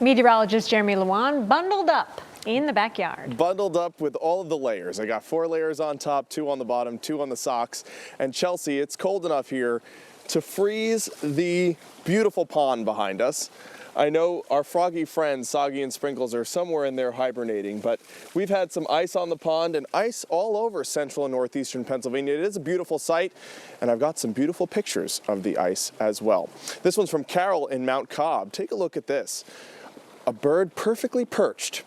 Meteorologist Jeremy Lewan bundled up in the backyard. Bundled up with all of the layers. I got 4 layers on top, 2 on the bottom, 2 on the socks. And Chelsea, it's cold enough here to freeze the beautiful pond behind us. I know our froggy friends, Soggy and Sprinkles, are somewhere in there hibernating, but we've had some ice on the pond and ice all over central and northeastern Pennsylvania. It is a beautiful sight, and I've got some beautiful pictures of the ice as well. This one's from Carol in Mount Cobb. Take a look at this. A bird perfectly perched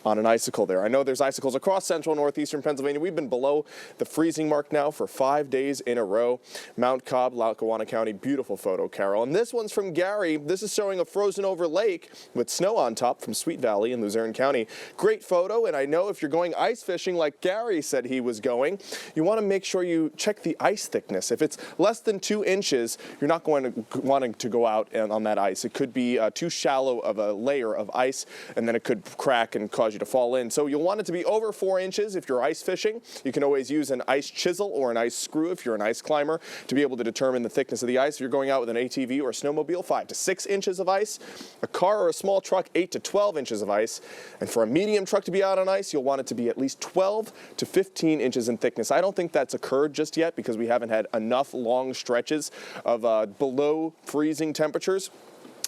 on an icicle there. I know there's icicles across central and northeastern Pennsylvania. We've been below the freezing mark now for 5 days in a row. Mount Cobb, Lackawanna County, beautiful photo, Carol. And this one's from Gary. This is showing a frozen over lake with snow on top from Sweet Valley in Luzerne County. Great photo, and I know if you're going ice fishing like Gary said he was going, you want to make sure you check the ice thickness. If it's less than 2 inches, you're not wanting to go out on that ice. It could be too shallow of a layer of ice, and then it could crack and cause you to fall in. So you'll want it to be over 4 inches if you're ice fishing. You can always use an ice chisel or an ice screw if you're an ice climber to be able to determine the thickness of the ice. If you're going out with an ATV or a snowmobile, 5 to 6 inches of ice. A car or a small truck, 8 to 12 inches of ice. And for a medium truck to be out on ice, you'll want it to be at least 12 to 15 inches in thickness. I don't think that's occurred just yet because we haven't had enough long stretches of below freezing temperatures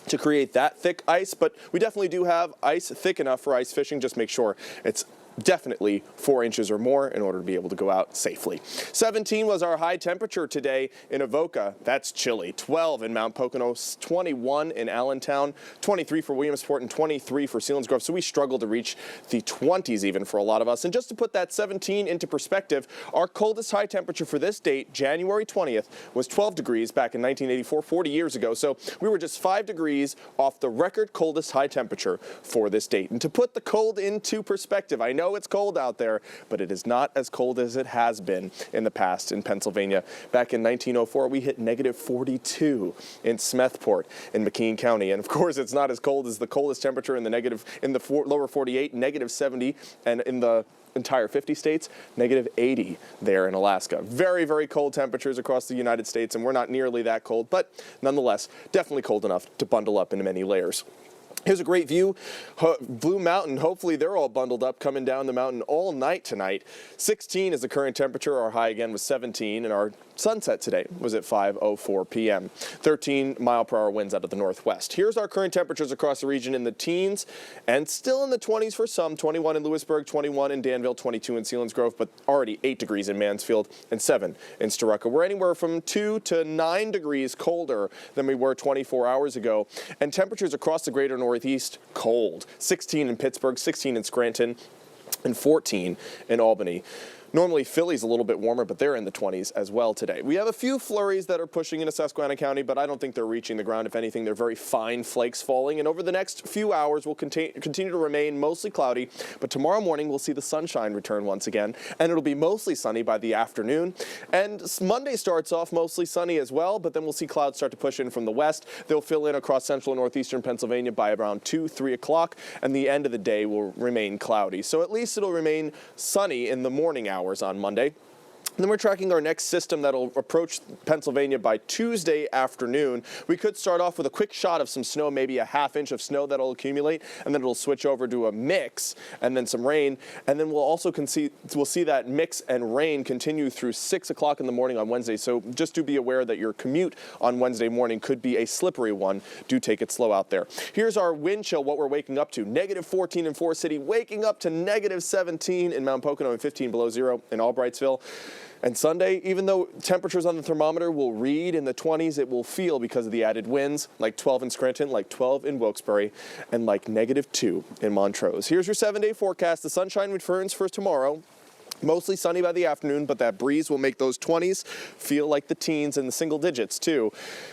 to create that thick ice, but we definitely do have ice thick enough for ice fishing. Just make sure it's definitely 4 inches or more in order to be able to go out safely. 17 was our high temperature today in Avoca. That's chilly. 12 in Mount Pocono, 21 in Allentown, 23 for Williamsport, and 23 for Selinsgrove. So we struggled to reach the 20s even for a lot of us. And just to put that 17 into perspective, our coldest high temperature for this date, January 20th, was 12 degrees back in 1984, 40 years ago. So we were just 5 degrees off the record coldest high temperature for this date. And to put the cold into perspective, I know it's cold out there, but it is not as cold as it has been in the past in Pennsylvania. Back in 1904, we hit negative 42 in Smethport in McKean County. And of course, it's not as cold as the coldest temperature in the lower 48, negative 70, and in the entire 50 states, negative 80 there in Alaska. Very, very cold temperatures across the United States, and we're not nearly that cold, but nonetheless, definitely cold enough to bundle up into many layers. Here's a great view. Blue Mountain, hopefully they're all bundled up coming down the mountain all night tonight. 16 is the current temperature. Our high again was 17, and our sunset today was at 5:04 p.m. 13 mile-per-hour winds out of the northwest. Here's our current temperatures across the region in the teens and still in the 20s for some. 21 in Lewisburg, 21 in Danville, 22 in Selinsgrove, but already 8 degrees in Mansfield and 7 in Storuca. We're anywhere from 2 to 9 degrees colder than we were 24 hours ago. And temperatures across the greater Northeast, cold. 16 in Pittsburgh, 16 in Scranton, and 14 in Albany. Normally, Philly's a little bit warmer, but they're in the 20s as well today. We have a few flurries that are pushing into Susquehanna County, but I don't think they're reaching the ground. If anything, they're very fine flakes falling. And over the next few hours, we'll continue to remain mostly cloudy. But tomorrow morning, we'll see the sunshine return once again, and it'll be mostly sunny by the afternoon. And Monday starts off mostly sunny as well, but then we'll see clouds start to push in from the west. They'll fill in across central and northeastern Pennsylvania by around 2, 3 o'clock, and the end of the day will remain cloudy. So at least it'll remain sunny in the morning hours on Monday. And then we're tracking our next system that'll approach Pennsylvania by Tuesday afternoon. We could start off with a quick shot of some snow, maybe a ½ inch of snow that'll accumulate, and then it'll switch over to a mix and then some rain. And then we'll see that mix and rain continue through 6 o'clock in the morning on Wednesday. So just do be aware that your commute on Wednesday morning could be a slippery one. Do take it slow out there. Here's our wind chill, what we're waking up to. Negative 14 in Forest City, waking up to negative 17 in Mount Pocono and 15 below zero in Albrightsville. And Sunday, even though temperatures on the thermometer will read in the 20s, it will feel because of the added winds, like 12 in Scranton, like 12 in Wilkes-Barre, and like negative 2 in Montrose. Here's your 7-day forecast. The sunshine returns for tomorrow. Mostly sunny by the afternoon, but that breeze will make those 20s feel like the teens and the single digits too.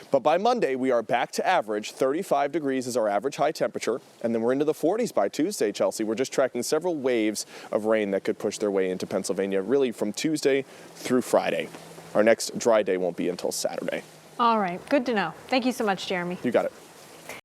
But by Monday, we are back to average. 35 degrees is our average high temperature, and then we're into the 40s by Tuesday, Chelsea. We're just tracking several waves of rain that could push their way into Pennsylvania, really from Tuesday through Friday. Our next dry day won't be until Saturday. All right, good to know. Thank you so much, Jeremy. You got it.